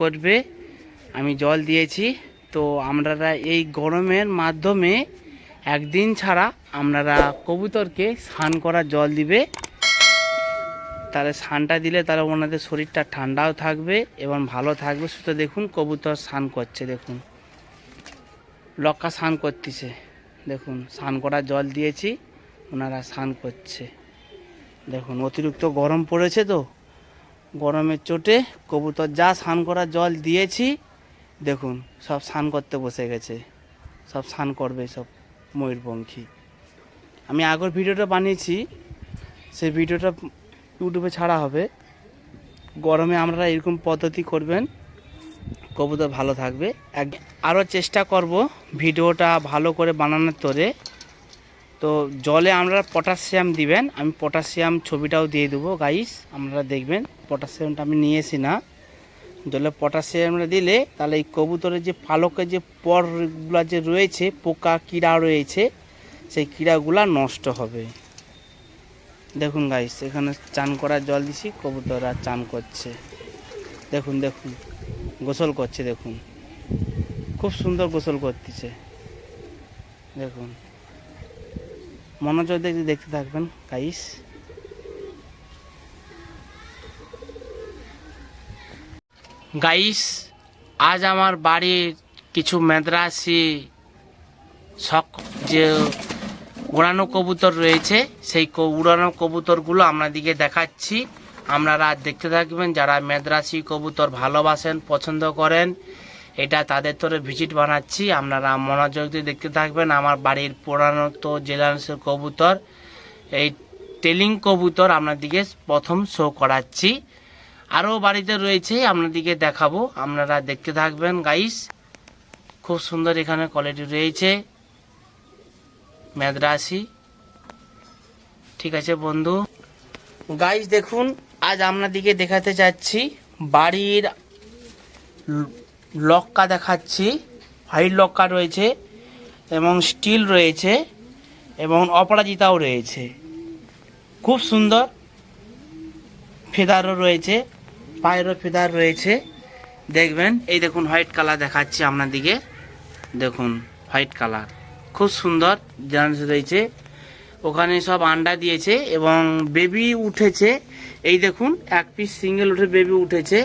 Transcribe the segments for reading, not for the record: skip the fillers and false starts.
করবে। আমি জল দিয়েছি। তো আপনারা এই গরমের মাধ্যমে একদিন ছাড়া আপনারা কবুতরকে স্নান করার জল দিবে। তাহলে স্নানটা দিলে তাহলে ওনাদের শরীরটা ঠান্ডাও থাকবে এবং ভালো থাকবে সুস্থ। দেখুন কবুতর স্নান করছে, দেখুন লক্কা স্নান করতেছে। দেখুন স্নান করার জল দিয়েছি, ওনারা স্নান করছে। দেখুন অতিরিক্ত গরম পড়েছে, তো গরমের চোটে কবুতর যা স্নান করার জল দিয়েছি দেখুন সব স্নান করতে বসে গেছে, সব স্নান করবে সব ময়ূরপঙ্খী। আমি আগের ভিডিওটা বানিয়েছি, সেই ভিডিওটা ইউটিউবে ছাড়া হবে। গরমে আপনারা এরকম পদ্ধতি করবেন, কবুতর ভালো থাকবে। আরও চেষ্টা করব ভিডিওটা ভালো করে বানানোর তোরে। তো জলে আপনারা পটাশিয়াম দিবেন, আমি পটাশিয়াম ছবিটাও দিয়ে দেবো গাইস, আপনারা দেখবেন। পটাশিয়ামটা আমি নিয়েছি না, জলে পটাশিয়ামটা দিলে তাহলে এই কবুতরের যে পালকের যে পরগুলা যে রয়েছে, পোকা কীড়া রয়েছে, সেই কীড়াগুলা নষ্ট হবে। দেখুন গাইস, এখানে চান করার জল দিছি, কবুতর আর চান করছে। দেখুন দেখুন গোসল করছে, দেখুন খুব সুন্দর গোসল করতেছে। দেখুন মনোযোগ দিয়ে দেখতে থাকবেন গাইস। গাইস আজ আমার বাড়ির কিছু মেদ্রাসি শখ যে উড়ানো কবুতর রয়েছে, সেই উড়ানো কবুতরগুলো আপনাদেরকে দেখাচ্ছি। আপনারা দেখতে থাকবেন। যারা মেদ্রাসি কবুতর ভালোবাসেন, পছন্দ করেন, এটা তাদের তোরে ভিজিট বানাচ্ছি। আপনারা মনোযোগ দিয়ে দেখতে থাকবেন। আমার বাড়ির পুরানো তো জেলাংশের কবুতর, এই টেলিং কবুতর আপনাদেরকে প্রথম শো করাচ্ছি। আরও বাড়িতে রয়েছে, আপনাদেরকে দেখাবো, আপনারা দেখতে থাকবেন গাইস। খুব সুন্দর এখানে কোয়ালিটি রয়েছে মেদ্রাসি। ঠিক আছে বন্ধু। গাইস দেখুন, আজ আপনাদেরকে দেখাতে যাচ্ছি বাড়ির লক্কা দেখাচ্ছি। হোয়াইট লক্কা রয়েছে এবং স্টিল রয়েছে এবং অপরাজিতাও রয়েছে। খুব সুন্দর ফেদারও রয়েছে, পায়েরও ফেদার রয়েছে। দেখবেন, এই দেখুন হোয়াইট কালার দেখাচ্ছি আপনাদিকে। দেখুন হোয়াইট কালার খুব সুন্দর জান্স রয়েছে। ওখানে সব আন্ডা দিয়েছে এবং বেবি উঠেছে। এই দেখুন এক পিস সিঙ্গেল উঠে বেবি উঠেছে,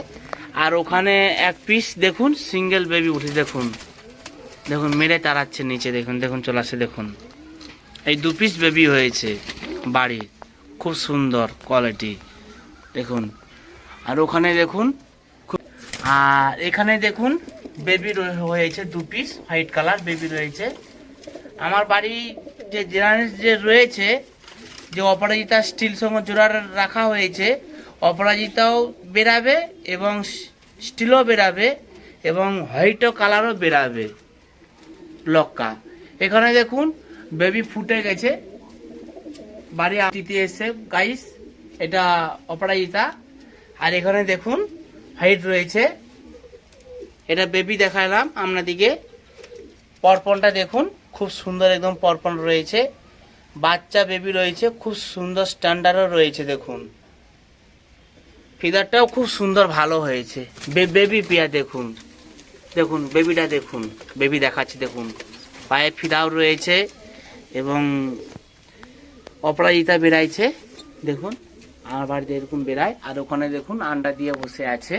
আর ওখানে এক পিস দেখুন সিঙ্গেল বেবি উঠে। দেখুন দেখুন মেরে তাড়াচ্ছে নিচে। দেখুন দেখুন চলে আসে। দেখুন এই 2 পিস বেবি হয়েছে বাড়ির, খুব সুন্দর কোয়ালিটি। দেখুন আর ওখানে দেখুন, আর এখানে দেখুন বেবি হয়েছে 2 পিস হোয়াইট কালার বেবি রয়েছে। আমার বাড়ি যে জেনারেল যে রয়েছে, যে অপরাজিতা স্টিল সঙ্গে জোড়া রাখা হয়েছে, অপরাজিতাও বেরাবে এবং স্টিলও বেরাবে এবং হোয়াইটও কালারও বেরাবে লক্কা। এখানে দেখুন বেবি ফুটে গেছে, বাড়ি আটিতে এসে গাইস। এটা অপরাজিতা। আর এখানে দেখুন হাইট রয়েছে, এটা বেবি দেখালাম আপনাদিকে। পরপনটা দেখুন খুব সুন্দর একদম পরপন রয়েছে, বাচ্চা বেবি রয়েছে, খুব সুন্দর স্ট্যান্ডার্ডও রয়েছে। দেখুন ফিদারটাও খুব সুন্দর ভালো হয়েছে। বেবি পিয়া দেখুন, দেখুন বেবিটা দেখুন, বেবি দেখাচ্ছি। দেখুন পায়ে ফিদাও রয়েছে এবং অপরাজিতা বেরাইছে। দেখুন আমার বাড়িতে এরকম বেরায়। আর ওখানে দেখুন আন্ডা দিয়ে বসে আছে,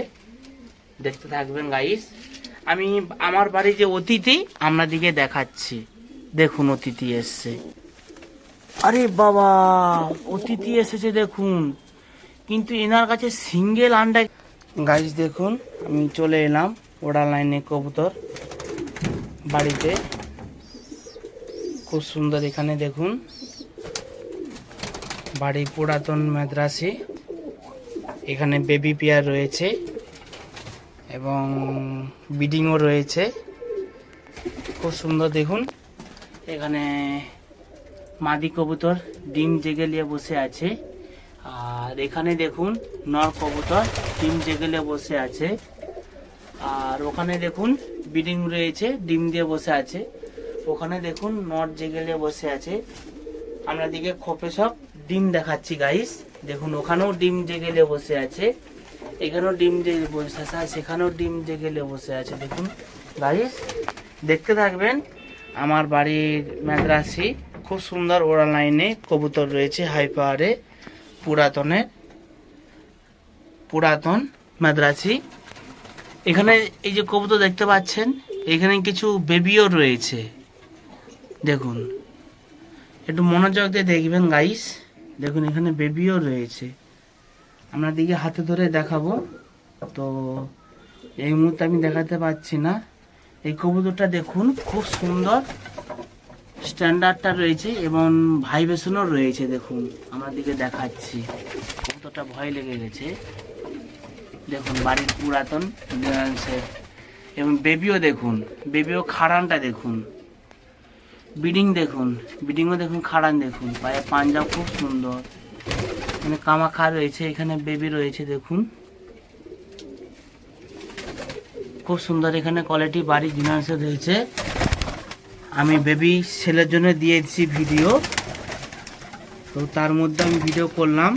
দেখতে থাকবেন গাইস। আমি আমার বাড়ি যে অতিথি আপনাদিকে দেখাচ্ছি। দেখুন অতিথি এসছে, আরে বাবা অতিথি এসেছে দেখুন, কিন্তু এনার কাছে সিঙ্গেল আন্ডা। গাইস দেখুন আমি চলে এলাম ওড়া লাইনে কবুতর বাড়িতে, খুব সুন্দর। এখানে দেখুন বাড়ি পুরাতন মাদ্রাসি, এখানে বেবি পেয়ার রয়েছে এবং ব্রিডিংও রয়েছে, খুব সুন্দর। দেখুন এখানে মাদি কবুতর ডিম জেগে নিয়ে বসে আছে, আর এখানে দেখুন নর কবুতর ডিম জেগে নিয়ে বসে আছে, আর ওখানে দেখুন ব্রিডিং রয়েছে, ডিম দিয়ে বসে আছে। ওখানে দেখুন নর জেগে নিয়ে বসে আছে। আপনাদেরকে খোপে সব ডিম দেখাচ্ছি গাইস। দেখুন ওখানেও ডিম জেগে নিয়ে বসে আছে এখানেও ডিম জেগে বসে আছে, আর সেখানেও ডিম জেগে বসে আছে। দেখুন গাইস, দেখতে থাকবেন। আমার বাড়ির ম্যাদ্রাসি খুব সুন্দর ওড়া লাইনে কবুতর রয়েছে, হাই পাওয়ারে পুরাতন মাদ্রাসি। এখানে এই যে কবুতর দেখতে পাচ্ছেন, এখানে কিছু বেবিও রয়েছে। দেখুন, একটু মনোযোগ দিয়ে দেখবেন গাইস। দেখুন এখানে বেবিও রয়েছে, আপনাদেরকে হাতে ধরে দেখাবো, তো এই মুহূর্তে আমি দেখাতে পাচ্ছি না। এই কবুতরটা দেখুন, খুব সুন্দর স্ট্যান্ডার্ডটা রয়েছে এবং ভাইব্রেশনও রয়েছে। দেখুন আমাদেরকে দেখাচ্ছি, কবুতরটা ভয় লেগে গেছে। দেখুন বাড়ির পুরাতন এবং বেবিও দেখুন, বেবিও খাড়ানটা দেখুন, বিডিংও দেখুন, খাড়ান দেখুন, পায়ে পাঞ্জা খুব সুন্দর। এখানে কামাখা রয়েছে, এখানে বেবি রয়েছে। দেখুন খুব সুন্দর, এখানে কোয়ালিটি বাড়ি জিনিস রয়েছে। আমি বেবি সেলের জন্য দিয়েছি ভিডিও, তো তার মধ্যে আমি ভিডিও করলাম।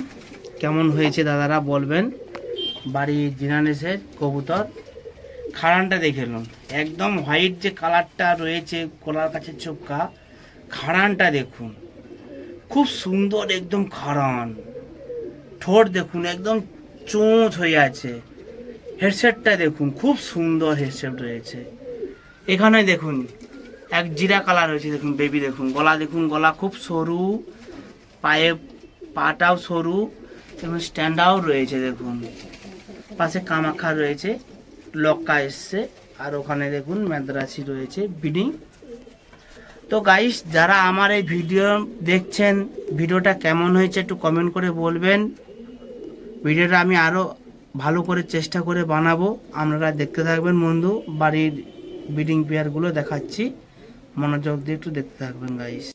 কেমন হয়েছে দাদারা বলবেন। বাড়ি জিনানেসের কবুতর, খাড়ানটা দেখে নিন, একদম হোয়াইট যে কালারটা রয়েছে, গলার কাছে চোখা, খাড়ানটা দেখুন খুব সুন্দর, একদম খাড়ান। ঠোঁট দেখুন একদম চোঁচ হয়ে আছে। হেডসেটটা দেখুন, খুব সুন্দর হেডসেট রয়েছে। এখানে দেখুন এক জিরা কালার রয়েছে। দেখুন বেবি দেখুন, গলা খুব সরু, পাটাও সরু এবং স্ট্যান্ডাও রয়েছে। দেখুন পাশে কামাখা রয়েছে, লক্কা এসছে, আর ওখানে দেখুন মাদ্রাসি রয়েছে বিডিং। তো গাইস, যারা আমার এই ভিডিও দেখছেন, ভিডিওটা কেমন হয়েছে একটু কমেন্ট করে বলবেন। ভিডিওটা আমি আরও ভালো করে চেষ্টা করে বানাবো, আপনারা দেখতে থাকবেন বন্ধু। বাড়ির বিডিং পেয়ারগুলো দেখাচ্ছি, মনোযোগ দিয়ে একটু দেখতে থাকবেন গাইস।